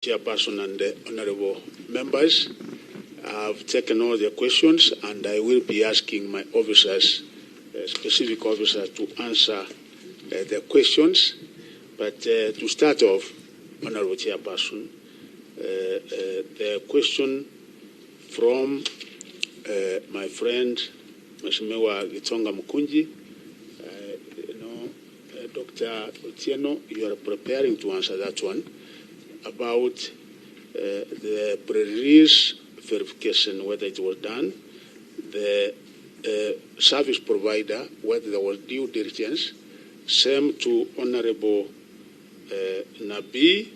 Chairperson and the honorable members, I've taken all the questions and I will be asking my officers, specific officers, to answer the questions. But to start off, Honorable Chairperson, the question from my friend, Mheshimiwa Gitonga Mukunji, Dr. Otieno, you are preparing to answer that one about the pre-release verification, whether it was done, the service provider, whether there was due diligence. Same to Honorable Nabi,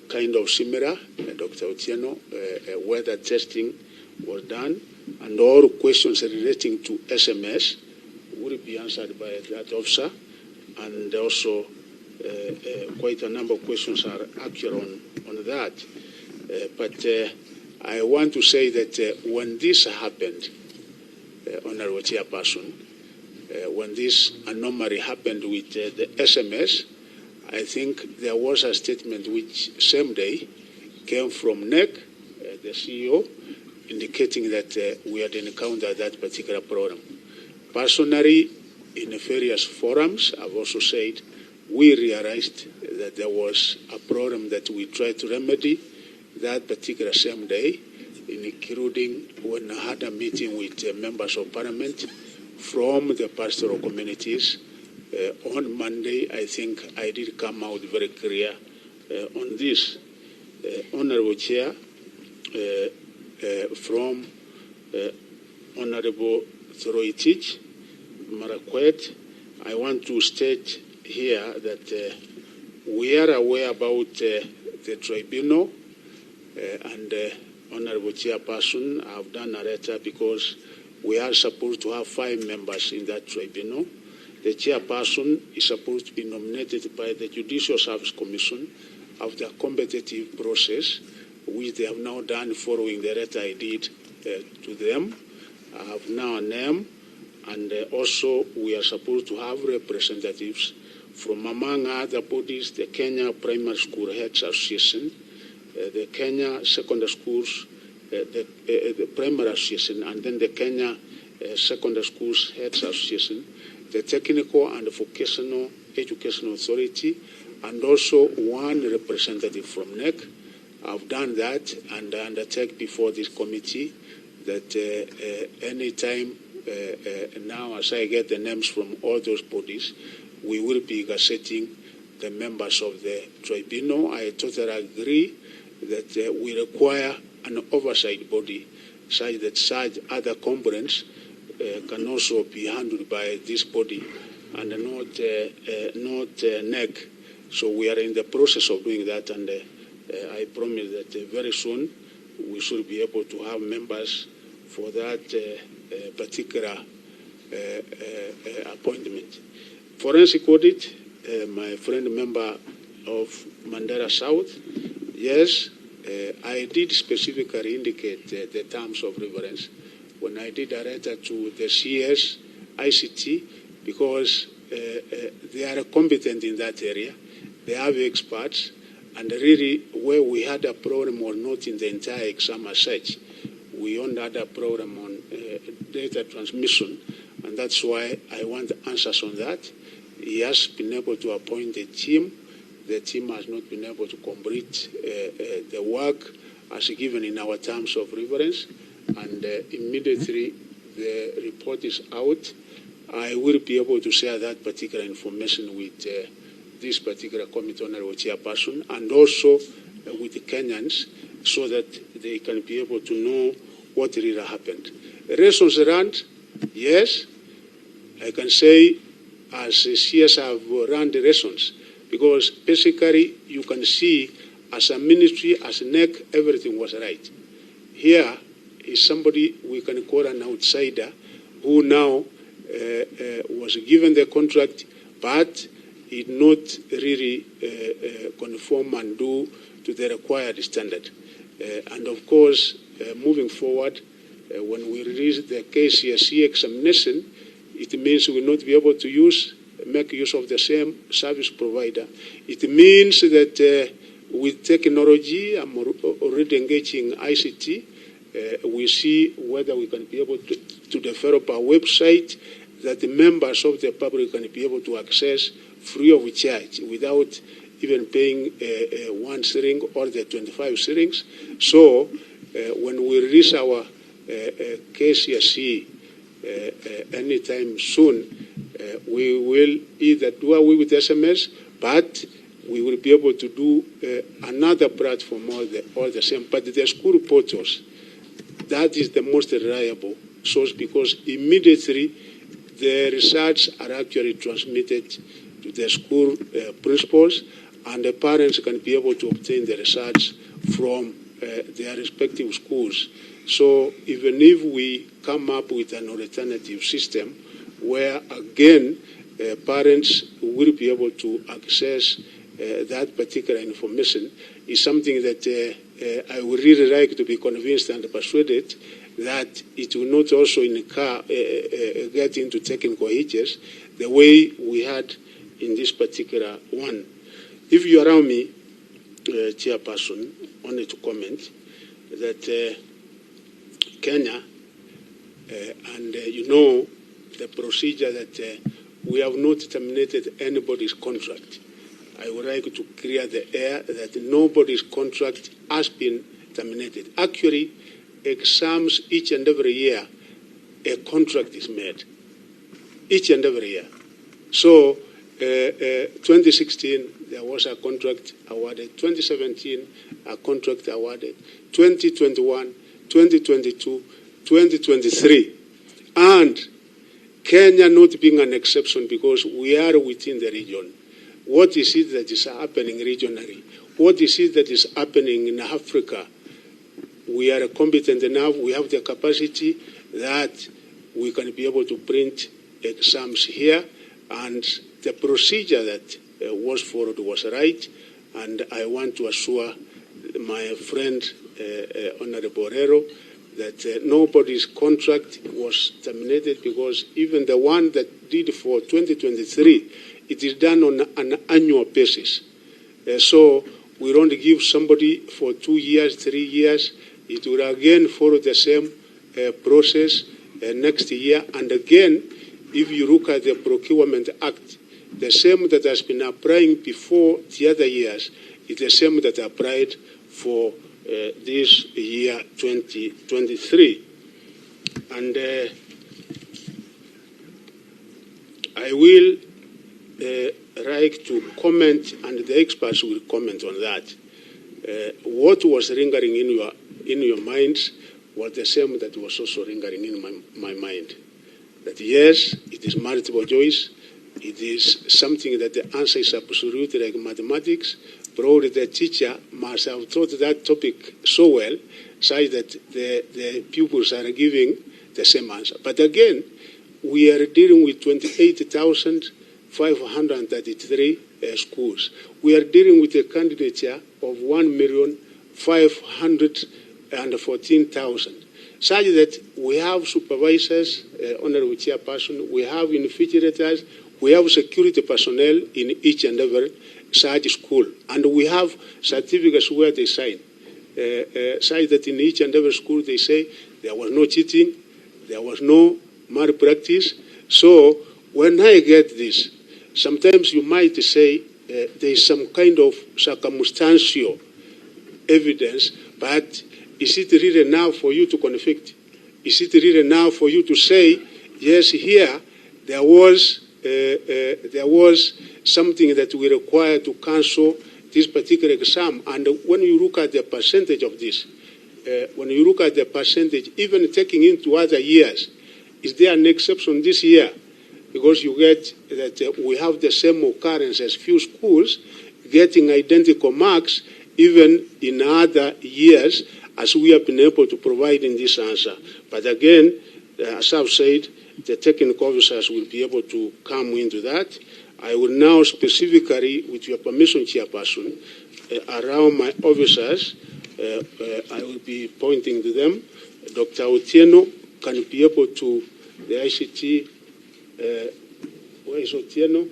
kind of similar, Dr. Otieno, whether testing was done, and all questions relating to SMS will be answered by that officer, and also quite a number of questions are actually on that. But I want to say that when this happened, Honorable Chairperson, when this anomaly happened with the SMS, I think there was a statement which same day came from NEC, the CEO, indicating that we had encountered that particular problem. Personally, in various forums, I've also said we realized that there was a problem that we tried to remedy that particular same day, including when I had a meeting with members of parliament from the pastoral communities. On Monday, I think I did come out very clear on this. Honorable Chair, from Honorable Thoroitich Marakwet, I want to state here that we are aware about the tribunal, and Honorable Chairperson, I have done a letter because we are supposed to have 5 members in that tribunal. The chairperson is supposed to be nominated by the Judicial Service Commission after a competitive process, which they have now done following the letter I did to them. I have now a name, and also we are supposed to have representatives from among other bodies, the Kenya Primary School Heads Association, the Kenya Secondary Schools, the Primary Association, and then the Kenya Secondary Schools Heads Association, the Technical and Vocational Education Authority, and also one representative from NEC. I've done that, and I undertake before this committee that any time now, as I get the names from all those bodies, we will be gazetting the members of the tribunal. I totally agree that we require an oversight body such that such other components can also be handled by this body and not NEC. So we are in the process of doing that, and I promise that very soon we should be able to have members for that particular appointment. Forensic audit, my friend member of Mandera South, yes, I did specifically indicate the terms of reference when I did a letter to the CS ICT, because they are competent in that area. They have experts, and really where we had a problem was not in the entire exam as such. We only had a problem on data transmission, and that's why I want answers on that. He has been able to appoint a team. The team has not been able to complete the work as given in our terms of reference, and immediately the report is out, I will be able to share that particular information with this particular committee, Honorable Chairperson, and also with the Kenyans, so that they can be able to know what really happened. Lessons learned, yes, I can say as CS have run the lessons, because basically you can see as a ministry, as a NEC, everything was right. Here is somebody we can call an outsider who now was given the contract, but did not really conform and do to the required standard. And of course, moving forward, when we release the KCSE examination, it means we will not be able to make use of the same service provider. It means that with technology, I'm already engaging ICT. We see whether we can be able to develop a website that the members of the public can be able to access free of charge without even paying 1 shilling or the 25 shillings. So when we release our KCSE anytime soon, we will either do away with SMS, but we will be able to do another platform all the same. But the school portals, that is the most reliable source, because immediately the results are actually transmitted to the school principals, and the parents can be able to obtain the results from their respective schools. So even if we come up with an alternative system where, again, parents will be able to access that particular information, is something that I would really like to be convinced and persuaded that it will not also get into technical hitches the way we had in this particular one. If you allow me, Chairperson, only to comment that Kenya, and you know the procedure that we have not terminated anybody's contract. I would like to clear the air that nobody's contract has been terminated. Actually, exams each and every year, a contract is made. Each and every year. So, 2016, there was a contract awarded. 2017, a contract awarded. 2021, 2022, 2023. And Kenya not being an exception because we are within the region. What is it that is happening regionally? What is it that is happening in Africa? We are competent enough, we have the capacity that we can be able to print exams here, and the procedure that was followed was right, and I want to assure my friend, Honorable Herrero, that nobody's contract was terminated, because even the one that did for 2023, it is done on an annual basis. So we don't give somebody for 2 years, 3 years. It will again follow the same process next year. And again, if you look at the Procurement Act, the same that has been applying before the other years is the same that applied for this year 2023. And I will like to comment, and the experts will comment on that. What was lingering in your minds was the same that was also lingering in my mind. That yes, it is multiple choice. It is something that the answer is absolutely like mathematics. Probably the teacher must have taught that topic so well, such that the pupils are giving the same answer. But again, we are dealing with 28,533 schools. We are dealing with a candidature of 1,514,000. Such that we have supervisors, Honorable Chairperson, we have invigilators, we have security personnel in each and every such school. And we have certificates where they sign, such that in each and every school they say there was no cheating, there was no malpractice. So when I get this, sometimes you might say there is some kind of circumstantial evidence, but is it really now for you to convict? Is it really now for you to say, yes, here there was something that we require to cancel this particular exam? And when you look at the percentage of this, when you look at the percentage, even taking into other years, is there an exception this year? Because you get that we have the same occurrence as few schools getting identical marks even in other years, as we have been able to provide in this answer. But again, as I've said, the technical officers will be able to come into that. I will now specifically, with your permission, Chairperson, around my officers, I will be pointing to them. Dr. Otieno can be able to, the ICT, where is Otieno?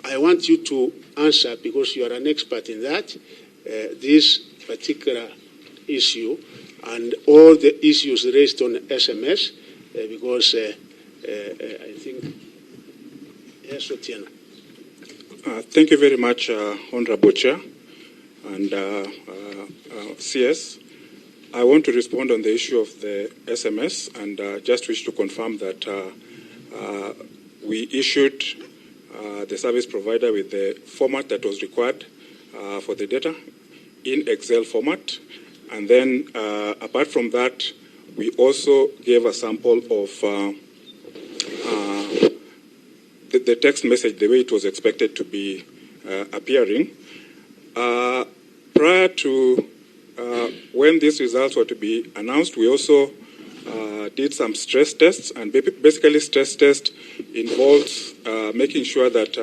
I want you to answer, because you are an expert in that. this particular issue and all the issues raised on SMS, because I think, yes, Otieno. Thank you very much, Honorable Chair and CS. I want to respond on the issue of the SMS and just wish to confirm that we issued the service provider with the format that was required for the data in Excel format. And then apart from that, we also gave a sample of the text message, the way it was expected to be appearing. Prior to when these results were to be announced, we also did some stress tests, and basically stress test involves making sure that